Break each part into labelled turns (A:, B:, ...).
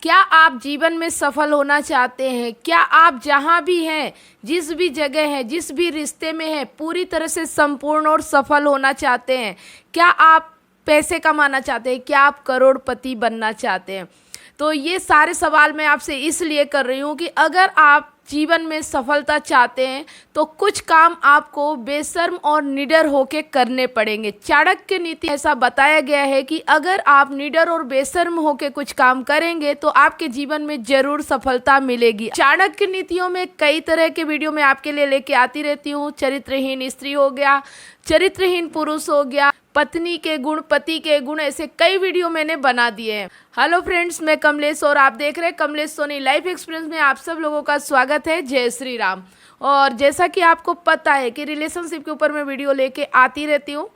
A: क्या आप जीवन में सफल होना चाहते हैं? क्या आप जहाँ भी हैं, जिस भी जगह हैं, जिस भी रिश्ते में हैं, पूरी तरह से संपूर्ण और सफल होना चाहते हैं? क्या आप पैसे कमाना चाहते हैं? क्या आप करोड़पति बनना चाहते हैं? तो ये सारे सवाल मैं आपसे इसलिए कर रही हूँ कि अगर आप जीवन में सफलता चाहते हैं तो कुछ काम आपको बेशर्म और निडर होके करने पड़ेंगे। चाणक्य नीति ऐसा बताया गया है कि अगर आप निडर और बेशर्म होके कुछ काम करेंगे तो आपके जीवन में जरूर सफलता मिलेगी। चाणक्य नीतियों में कई तरह के वीडियो मैं आपके लिए लेके आती रहती हूँ। चरित्रहीन स्त्री हो गया, चरित्रहीन पुरुष हो गया, पत्नी के गुण, पति के गुण, ऐसे कई वीडियो मैंने बना दिए हैं। हेलो फ्रेंड्स, मैं कमलेश और आप देख रहे हैं कमलेश सोनी लाइफ एक्सपीरियंस में आप सब लोगों का स्वागत है। जय श्री राम। और जैसा कि आपको पता है कि रिलेशनशिप के ऊपर मैं वीडियो लेके आती रहती हूँ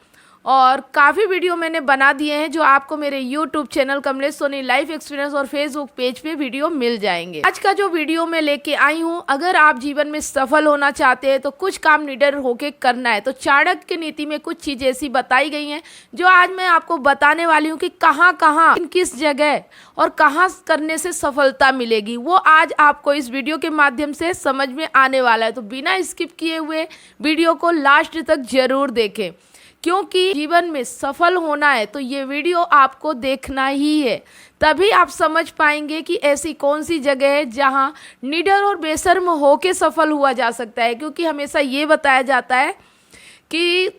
A: और काफ़ी वीडियो मैंने बना दिए हैं जो आपको मेरे YouTube channel Kamlesh Soni life experience और फेसबुक पेज पे वीडियो मिल जाएंगे। आज का जो वीडियो मैं लेके आई हूँ, अगर आप जीवन में सफल होना चाहते हैं तो कुछ काम निडर होके करना है। तो चाणक्य नीति में कुछ चीज़ें ऐसी बताई गई हैं जो आज मैं आपको बताने वाली हूँ कि कहाँ किस जगह और कहाँ करने से सफलता मिलेगी, वो आज आपको इस वीडियो के माध्यम से समझ में आने वाला है। तो बिना स्किप किए हुए वीडियो को लास्ट तक जरूर देखें, क्योंकि जीवन में सफल होना है तो ये वीडियो आपको देखना ही है। तभी आप समझ पाएंगे कि ऐसी कौन सी जगह है जहां निडर और बेशर्म होके सफल हुआ जा सकता है। क्योंकि हमेशा ये बताया जाता है कि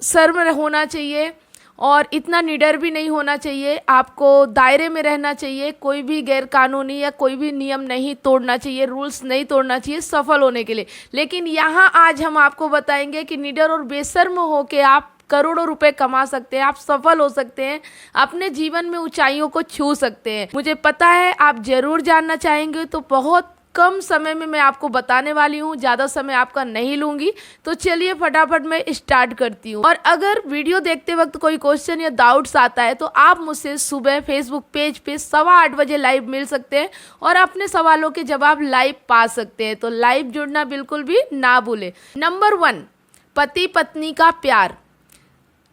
A: शर्म होना चाहिए और इतना निडर भी नहीं होना चाहिए, आपको दायरे में रहना चाहिए, कोई भी गैर कानूनी या कोई भी नियम नहीं तोड़ना चाहिए, रूल्स नहीं तोड़ना चाहिए सफल होने के लिए। लेकिन यहाँ आज हम आपको बताएंगे कि निडर और बेशर्म होके आप करोड़ों रुपए कमा सकते हैं, आप सफल हो सकते हैं, अपने जीवन में ऊंचाइयों को छू सकते हैं। मुझे पता है आप जरूर जानना चाहेंगे, तो बहुत कम समय में मैं आपको बताने वाली हूँ, ज़्यादा समय आपका नहीं लूँगी। तो चलिए फटाफट मैं स्टार्ट करती हूँ। और अगर वीडियो देखते वक्त कोई क्वेश्चन या डाउट्स आता है तो आप मुझसे सुबह फेसबुक पेज पे 8:15 बजे लाइव मिल सकते हैं और अपने सवालों के जवाब लाइव पा सकते हैं। तो लाइव जुड़ना बिल्कुल भी ना भूलें। नंबर 1, पति पत्नी का प्यार।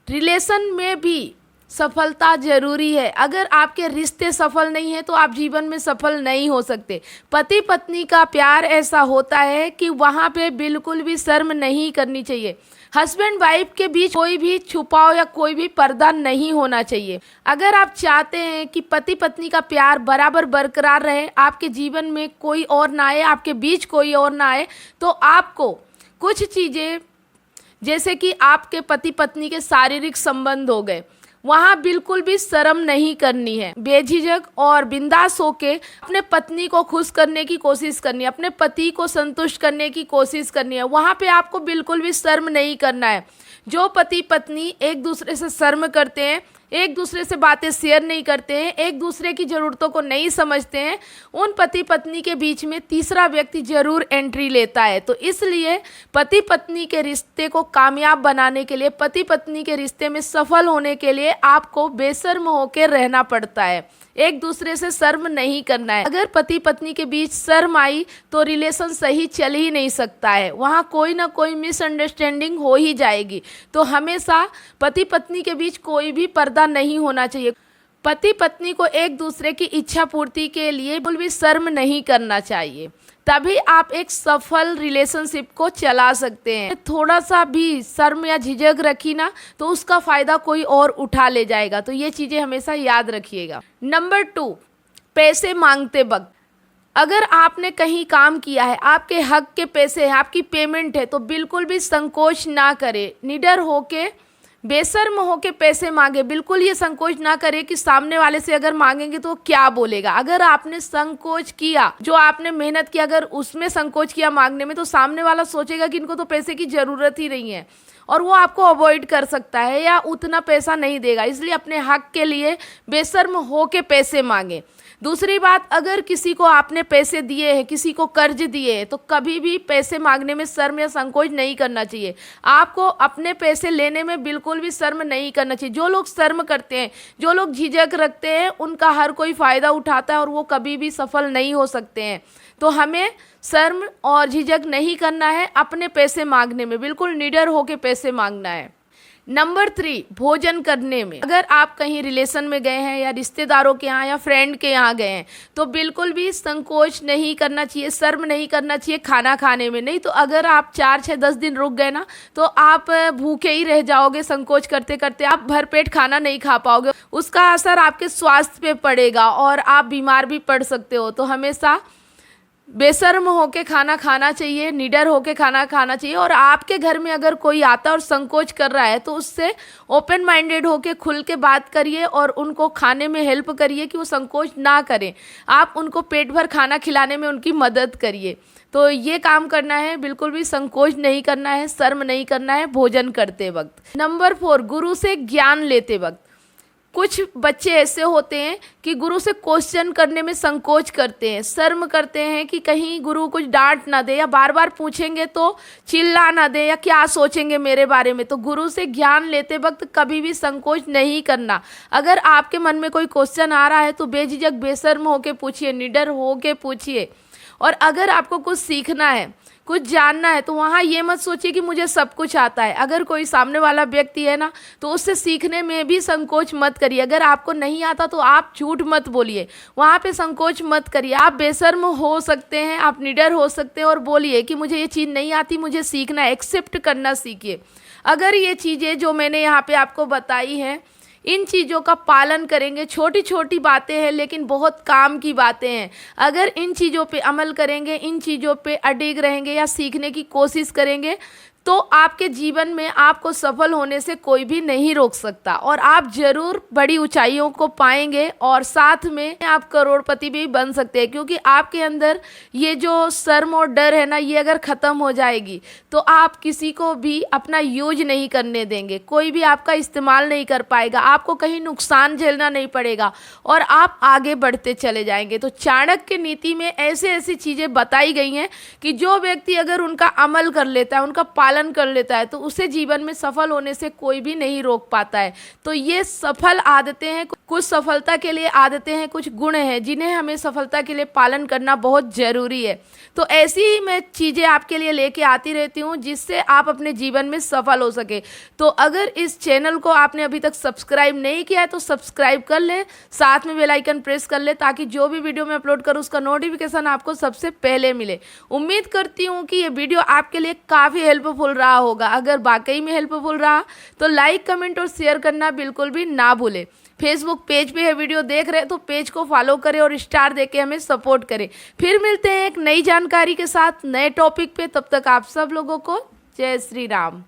A: रिलेशन में भी सफलता जरूरी है। अगर आपके रिश्ते सफल नहीं है तो आप जीवन में सफल नहीं हो सकते। पति पत्नी का प्यार ऐसा होता है कि वहाँ पे बिल्कुल भी शर्म नहीं करनी चाहिए। हस्बैंड वाइफ के बीच कोई भी छुपाव या कोई भी पर्दा नहीं होना चाहिए। अगर आप चाहते हैं कि पति पत्नी का प्यार बराबर बरकरार रहे, आपके जीवन में कोई और ना आए, आपके बीच कोई और ना आए, तो आपको कुछ चीज़ें, जैसे कि आपके पति पत्नी के शारीरिक संबंध हो गए, वहाँ बिल्कुल भी शर्म नहीं करनी है। बेझिझक और बिंदास होके अपने पत्नी को खुश करने की कोशिश करनी है, अपने पति को संतुष्ट करने की कोशिश करनी है। वहाँ पे आपको बिल्कुल भी शर्म नहीं करना है। जो पति पत्नी एक दूसरे से शर्म करते हैं, एक दूसरे से बातें शेयर नहीं करते हैं, एक दूसरे की ज़रूरतों को नहीं समझते हैं, उन पति पत्नी के बीच में तीसरा व्यक्ति जरूर एंट्री लेता है। तो इसलिए पति पत्नी के रिश्ते को कामयाब बनाने के लिए, पति पत्नी के रिश्ते में सफल होने के लिए आपको बेशर्म होकर रहना पड़ता है। एक दूसरे से शर्म नहीं करना है। अगर पति पत्नी के बीच शर्म आई तो रिलेशन सही चल ही नहीं सकता है, वहाँ कोई ना कोई मिसअंडरस्टैंडिंग हो ही जाएगी। तो हमेशा पति पत्नी के बीच कोई भी पर्दा नहीं होना चाहिए। पति पत्नी को एक दूसरे की इच्छा पूर्ति के लिए बिल्कुल भी शर्म नहीं करना चाहिए, तभी आप एक सफल रिलेशनशिप को चला सकते हैं। थोड़ा सा भी शर्म या झिझक रखी ना तो उसका फायदा कोई और उठा ले जाएगा। तो ये चीजें हमेशा याद रखिएगा। नंबर 2, पैसे मांगते वक्त। अगर आपने कहीं काम किया है, आपके हक के पैसे हैं, आपकी पेमेंट है, तो बिल्कुल भी संकोच ना करें। निडर होके, बेशर्म होके पैसे मांगे। बिल्कुल ये संकोच ना करे कि सामने वाले से अगर मांगेंगे तो क्या बोलेगा। अगर आपने संकोच किया, जो आपने मेहनत की, अगर उसमें संकोच किया मांगने में, तो सामने वाला सोचेगा कि इनको तो पैसे की ज़रूरत ही नहीं है और वो आपको अवॉइड कर सकता है या उतना पैसा नहीं देगा। इसलिए अपने हक के लिए बेशर्म होके पैसे मांगे। दूसरी बात, अगर किसी को आपने पैसे दिए हैं, किसी को कर्ज दिए हैं, तो कभी भी पैसे मांगने में शर्म या संकोच नहीं करना चाहिए। आपको अपने पैसे लेने में बिल्कुल भी शर्म नहीं करना चाहिए। जो लोग शर्म करते हैं, जो लोग झिझक रखते हैं, उनका हर कोई फ़ायदा उठाता है और वो कभी भी सफल नहीं हो सकते हैं। तो हमें शर्म और झिझक नहीं करना है अपने पैसे मांगने में, बिल्कुल निडर होकर पैसे मांगना है। नंबर 3, भोजन करने में। अगर आप कहीं रिलेशन में गए हैं या रिश्तेदारों के यहाँ या फ्रेंड के यहाँ गए हैं तो बिल्कुल भी संकोच नहीं करना चाहिए, शर्म नहीं करना चाहिए खाना खाने में। नहीं तो अगर आप 4, 6, 10 दिन रुक गए ना तो आप भूखे ही रह जाओगे, संकोच करते करते आप भरपेट खाना नहीं खा पाओगे। उसका असर आपके स्वास्थ्य पे पड़ेगा और आप बीमार भी पड़ सकते हो। तो हमेशा बेशर्म होके खाना खाना चाहिए, निडर होके खाना खाना चाहिए। और आपके घर में अगर कोई आता और संकोच कर रहा है तो उससे ओपन माइंडेड होके खुल के बात करिए और उनको खाने में हेल्प करिए कि वो संकोच ना करें। आप उनको पेट भर खाना खिलाने में उनकी मदद करिए। तो ये काम करना है, बिल्कुल भी संकोच नहीं करना है, शर्म नहीं करना है भोजन करते वक्त। नंबर 4, गुरु से ज्ञान लेते वक्त। कुछ बच्चे ऐसे होते हैं कि गुरु से क्वेश्चन करने में संकोच करते हैं, शर्म करते हैं कि कहीं गुरु कुछ डांट ना दे या बार बार पूछेंगे तो चिल्ला ना दे या क्या सोचेंगे मेरे बारे में। तो गुरु से ज्ञान लेते वक्त कभी भी संकोच नहीं करना। अगर आपके मन में कोई क्वेश्चन आ रहा है तो बेझिझक बेशर्म होके पूछिए, निडर होके पूछिए। और अगर आपको कुछ सीखना है, कुछ जानना है तो वहाँ ये मत सोचिए कि मुझे सब कुछ आता है। अगर कोई सामने वाला व्यक्ति है ना तो उससे सीखने में भी संकोच मत करिए। अगर आपको नहीं आता तो आप झूठ मत बोलिए, वहाँ पे संकोच मत करिए। आप बेशर्म हो सकते हैं, आप निडर हो सकते हैं और बोलिए कि मुझे ये चीज़ नहीं आती, मुझे सीखना है। एक्सेप्ट करना सीखिए। अगर ये चीज़ें जो मैंने यहाँ पे आपको बताई हैं, इन चीज़ों का पालन करेंगे, छोटी छोटी बातें हैं लेकिन बहुत काम की बातें हैं। अगर इन चीज़ों पे अमल करेंगे, इन चीज़ों पे अडिग रहेंगे या सीखने की कोशिश करेंगे तो आपके जीवन में आपको सफल होने से कोई भी नहीं रोक सकता और आप जरूर बड़ी ऊंचाइयों को पाएंगे और साथ में आप करोड़पति भी बन सकते हैं। क्योंकि आपके अंदर ये जो शर्म और डर है ना, ये अगर ख़त्म हो जाएगी तो आप किसी को भी अपना यूज नहीं करने देंगे, कोई भी आपका इस्तेमाल नहीं कर पाएगा, आपको कहीं नुकसान झेलना नहीं पड़ेगा और आप आगे बढ़ते चले जाएंगे। तो चाणक्य नीति में ऐसे ऐसी चीज़ें बताई गई हैं कि जो व्यक्ति अगर उनका अमल कर लेता है, उनका पालन कर लेता है तो उसे जीवन में सफल होने से कोई भी नहीं रोक पाता है। तो ये सफल आदतें हैं, कुछ सफलता के लिए आदतें हैं, कुछ गुण हैं जिन्हें हमें सफलता के लिए पालन करना बहुत जरूरी है। तो ऐसी ही मैं चीज़ें आपके लिए लेके आती रहती हूँ जिससे आप अपने जीवन में सफल हो सके। तो अगर इस चैनल को आपने अभी तक सब्सक्राइब नहीं किया है तो सब्सक्राइब कर लें, साथ में बेल आइकन प्रेस कर लें ताकि जो भी वीडियो मैं अपलोड करूँ उसका नोटिफिकेशन आपको सबसे पहले मिले। उम्मीद करती हूँ कि ये वीडियो आपके लिए काफ़ी हेल्पफुल रहा होगा। अगर वाकई में हेल्पफुल रहा तो लाइक, कमेंट और शेयर करना बिल्कुल भी ना भूलें। फेसबुक पेज पे है वीडियो देख रहे हैं तो पेज को फॉलो करें और स्टार देके हमें सपोर्ट करें। फिर मिलते हैं एक नई जानकारी के साथ, नए टॉपिक पे। तब तक आप सब लोगों को जय श्री राम।